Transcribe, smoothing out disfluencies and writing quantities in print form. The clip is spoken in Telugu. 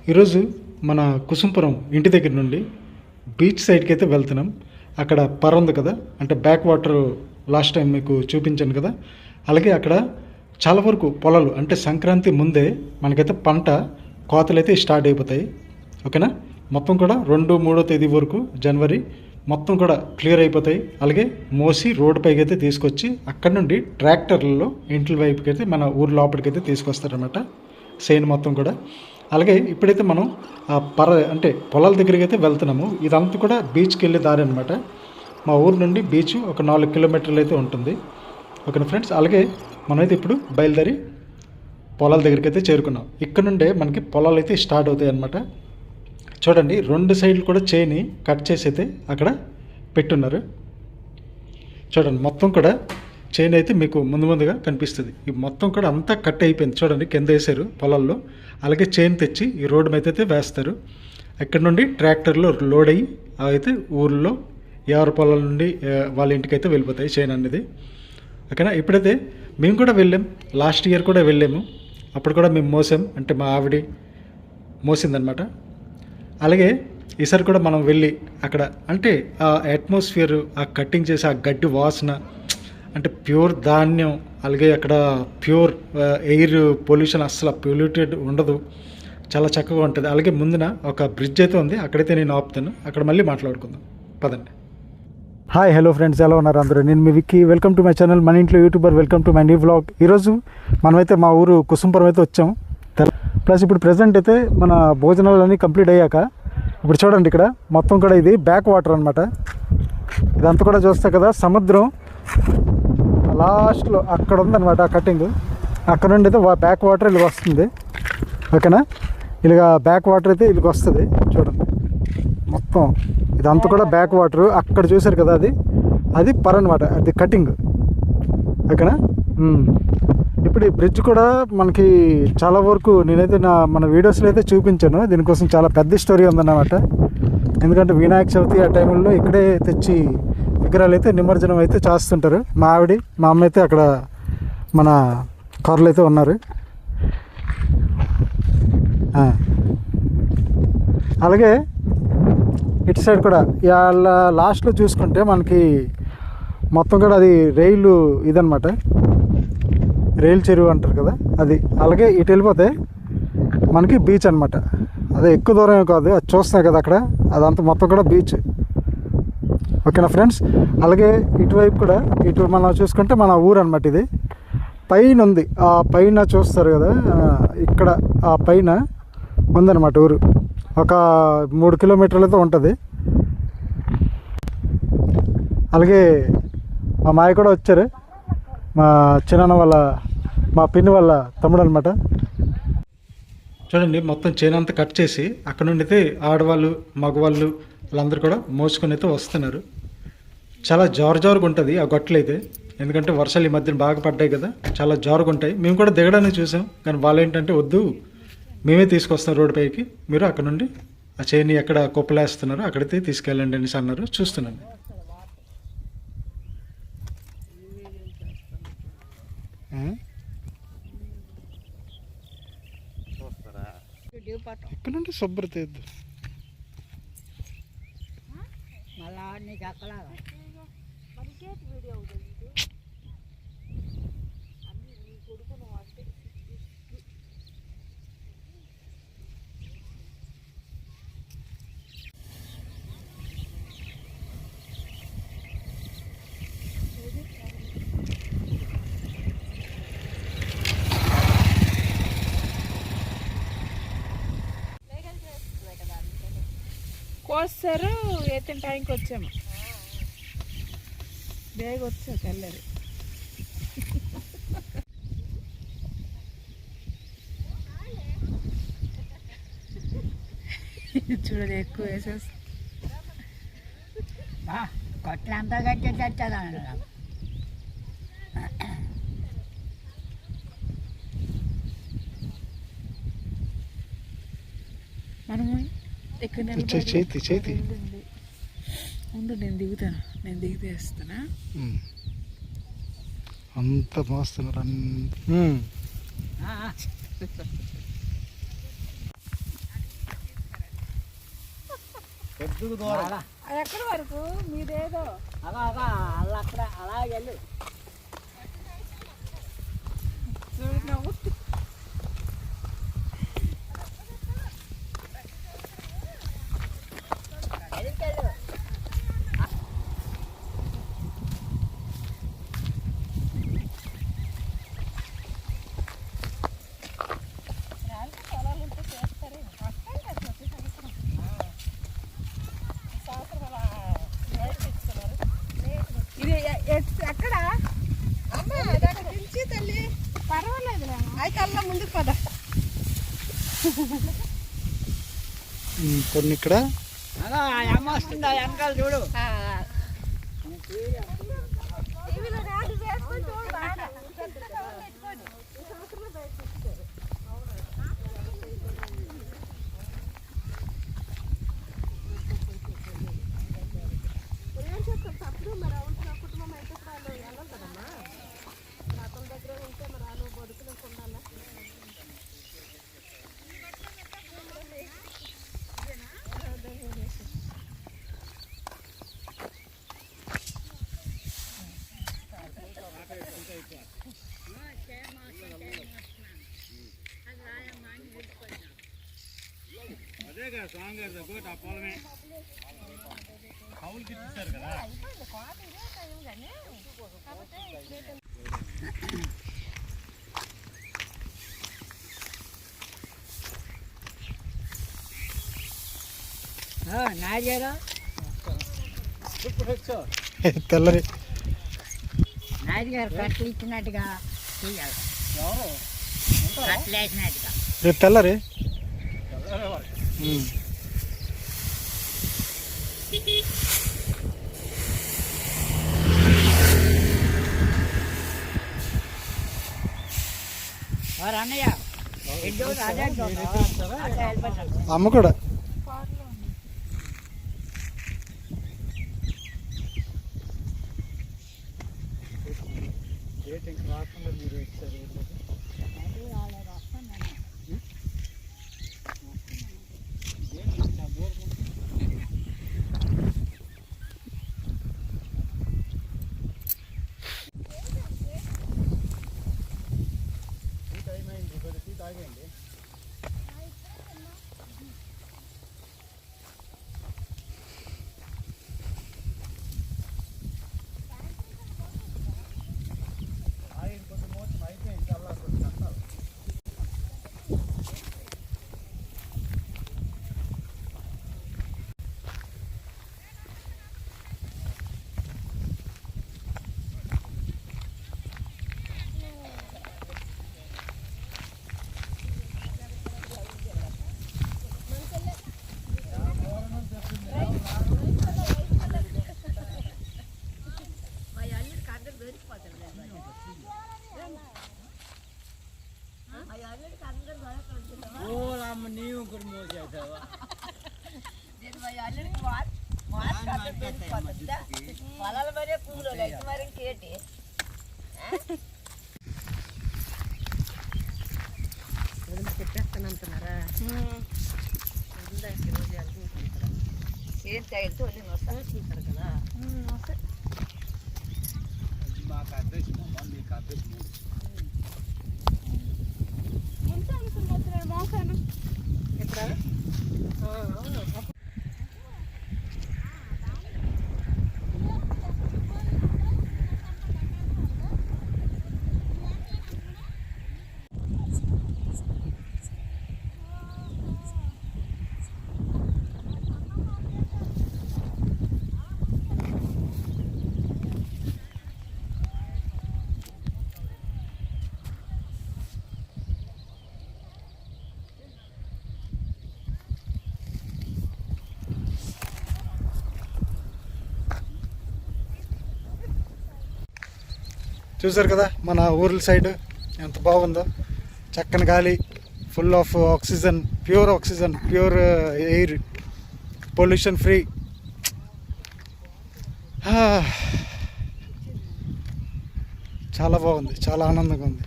ఈరోజు మన కుసుంపురం ఇంటి దగ్గర నుండి బీచ్ సైడ్కి అయితే వెళ్తున్నాం. అక్కడ పర ఉంది కదా, అంటే బ్యాక్ వాటర్ లాస్ట్ టైం మీకు చూపించాను కదా. అలాగే అక్కడ చాలా వరకు పొలాలు అంటే సంక్రాంతి ముందే మనకైతే పంట కోతలు అయితే స్టార్ట్ అయిపోతాయి. ఓకేనా, మొత్తం కూడా 2-3 తేదీ వరకు జనవరి మొత్తం కూడా క్లియర్ అయిపోతాయి. అలాగే మోసి రోడ్డు పైకి అయితే తీసుకొచ్చి అక్కడ నుండి ట్రాక్టర్లలో ఇంటి వైపుకి అయితే మన ఊరు లోపలికైతే తీసుకొస్తారనమాట సేన్ మొత్తం కూడా. అలాగే ఇప్పుడైతే మనం ఆ అంటే పొలాల దగ్గరికి అయితే వెళ్తున్నాము. ఇదంతా కూడా బీచ్కి వెళ్ళే దారి అనమాట. మా ఊరు నుండి బీచ్ ఒక 4 కిలోమీటర్లు అయితే ఉంటుంది. ఓకేనా ఫ్రెండ్స్, అలాగే మనమైతే ఇప్పుడు బయలుదేరి పొలాల దగ్గరికి అయితే చేరుకున్నాం. ఇక్కడ నుండే మనకి పొలాలు అయితే స్టార్ట్ అవుతాయి అన్నమాట. చూడండి, 2 సైడ్లు కూడా చేయిని కట్ చేసి అయితే అక్కడ పెట్టున్నారు. చూడండి, మొత్తం కూడా చైన్ అయితే మీకు ముందుగా కనిపిస్తుంది. ఈ మొత్తం కూడా అంతా కట్ అయిపోయింది. చూడండి, కింద వేసారు పొలాల్లో. అలాగే చైన్ తెచ్చి ఈ రోడ్డు మీద అయితే వేస్తారు. ఇక్కడ నుండి ట్రాక్టర్లో లోడ్ అయ్యి అయితే ఊళ్ళో ఎవరి పొలాల నుండి వాళ్ళ ఇంటికి అయితే వెళ్ళిపోతాయి చైన్ అనేది. ఓకేనా, ఇప్పుడైతే మేము కూడా వెళ్ళాం. లాస్ట్ ఇయర్ కూడా వెళ్ళాము. అప్పుడు కూడా మేము మోసాం, అంటే మా ఆవిడ మోసిందనమాట. అలాగే ఈసారి కూడా మనం వెళ్ళి అక్కడ అంటే ఆ అట్మాస్ఫియర్, ఆ కట్టింగ్ చేసి ఆ గడ్డి వాసన, అంటే ప్యూర్ ధాన్యం, అలాగే అక్కడ ప్యూర్ ఎయిర్ పొల్యూషన్, అస్సలు పొల్యూటెడ్ ఉండదు, చాలా చక్కగా ఉంటుంది. అలాగే ముందున ఒక బ్రిడ్జ్ అయితే ఉంది, అక్కడైతే నేను ఆపుతాను. అక్కడ మళ్ళీ మాట్లాడుకుందాం, పదండి. హాయ్, హలో ఫ్రెండ్స్, ఎలా ఉన్నారు అందరూ? నేను మీ Vicky. Welcome to my channel మన ఇంట్లో youtuber. Welcome to my new vlog. ఈరోజు మనమైతే మా ఊరు కుసుంపురం అయితే వచ్చాం. ప్లస్ ఇప్పుడు ప్రజెంట్ అయితే మన భోజనాలన్నీ కంప్లీట్ అయ్యాక ఇప్పుడు చూడండి, ఇక్కడ మొత్తం కూడా ఇది బ్యాక్ వాటర్ అనమాట. ఇదంతా కూడా చూస్తా కదా, సముద్రం లాస్ట్లో అక్కడ ఉందన్నమాట ఆ కటింగ్. అక్కడ నుండి అయితే బ్యాక్ వాటర్ ఇలాగ వస్తుంది. ఓకేనా, ఇలాగ బ్యాక్ వాటర్ అయితే ఇలాగ వస్తుంది. చూడండి, మొత్తం ఇదంతా కూడా బ్యాక్ వాటర్. అక్కడ చూసారు కదా, అది పర్ అనమాట, అది కటింగ్. ఓకేనా, ఇప్పుడు ఈ బ్రిడ్జ్ కూడా మనకి చాలా వరకు నేనైతే మన వీడియోస్లో అయితే చూపించాను. దీనికోసం చాలా పెద్ద స్టోరీ ఉందన్నమాట. ఎందుకంటే వినాయక చవితి ఆ టైంలో ఇక్కడే తెచ్చి విగ్రహాలు అయితే నిమజ్జనం అయితే చేస్తుంటారు. మా ఆవిడ, మా అమ్మ అయితే అక్కడ మన కార్లు అయితే ఉన్నారు. అలాగే ఇటు సైడ్ కూడా ఇవాళ లాస్ట్లో చూసుకుంటే మనకి మొత్తం కూడా అది రైలు ఇదనమాట, రైలు చెరువు అంటారు కదా అది. అలాగే ఇటు వెళ్ళిపోతే మనకి బీచ్ అనమాట. అదే ఎక్కువ దూరం కాదు, అది చూస్తున్నాయి కదా అక్కడ, అదంతా మొత్తం కూడా బీచ్. ఓకేనా ఫ్రెండ్స్, అలాగే ఇటువైపు కూడా ఇటు మనం చూసుకుంటే మన ఊరు అనమాట. ఇది పైన ఉంది, ఆ పైన చూస్తారు కదా, ఇక్కడ ఆ పైన ఉందన్నమాట ఊరు. ఒక 3 కిలోమీటర్లతో ఉంటుంది. అలాగే మా మాయ కూడా వచ్చారు, మా చిన్నాన్న వాళ్ళ, మా పిన్ని వాళ్ళ తమ్ముడు అనమాట. చూడండి, మొత్తం చేనంతా కట్ చేసి అక్కడ నుండి అయితే ఆడవాళ్ళు, మగవాళ్ళు వాళ్ళందరూ కూడా మోసుకొని అయితే వస్తున్నారు. చాలా జారుగా ఉంటుంది ఆ గొట్టలు అయితే, ఎందుకంటే వర్షాలు ఈ మధ్యన బాగా పడ్డాయి కదా, చాలా జారుగా ఉంటాయి. మేము కూడా దిగడానికి చూసాం, కానీ వాళ్ళు ఏంటంటే వద్దు మేమే తీసుకొస్తాం రోడ్డు పైకి, మీరు అక్కడ నుండి ఆ చేని ఎక్కడ కుప్పలేస్తున్నారో అక్కడైతే తీసుకెళ్ళండి అనేసి అన్నారు. చూస్తున్నాను. ఇక్కడ నుండి శుభ్రత కోస్తారు. ఎత్తిన టైంకి వచ్చాము, బేగ వచ్చా తెల్లది. చూడదు ఎక్కువ వేసేస్తా, కొట్లంతా కట్టేటట్టదా మనము ఇక్కడ చేతి ఉండు, నేను దిగుతాను, నేను దిగితే వేస్తానా. అంత మోస్తున్నారు. కొద్దిగా దూరం అది ఎక్కడి వరకు మీదేదో అలా అలా అలా అక్కడ అలా వెళ్ళు. నవ్వు వెళ్ళు. ఇది ఎక్కడ తల్లి పర్వాలేదు కల్లా ముందుకు పద కొన్ని ఇక్కడ అలా అమ్మ వస్తుందా వెనకాల చూడు. అదేగా సాంగ్ గోట ఆ పొలమే కౌలుకి ఇచ్చారు కదా. నాయగారు తెల్లరి నాయగారు కట్లు ఇచ్చినట్టుగా తీయాలి. కట్లు వేసినట్టుగా రేపు తెల్లరి వారు అన్నయ్య అదే అమ్మ కూడా రాకుండా మీరు ఇచ్చారు. తాగండి. కొంచెం మోసం అయిపోయింది చాలా కొంచెం కట్టాలి. నీవు కూడా మోసేసావా? పొలాల మరే పూలు అయితే మరి ఇంకేటి పెట్టేస్తానంటున్నారా? ఏం తగిలితే వదిలి వస్తారు కదా. మాకు అడ్రస్ మీకు అడ్రస్ మోసాను చూసారు కదా మన ఊర్ల సైడ్ ఎంత బాగుందో. చక్కని గాలి, full of oxygen, pure air, pollution free. చాలా బాగుంది, చాలా ఆనందంగా ఉంది.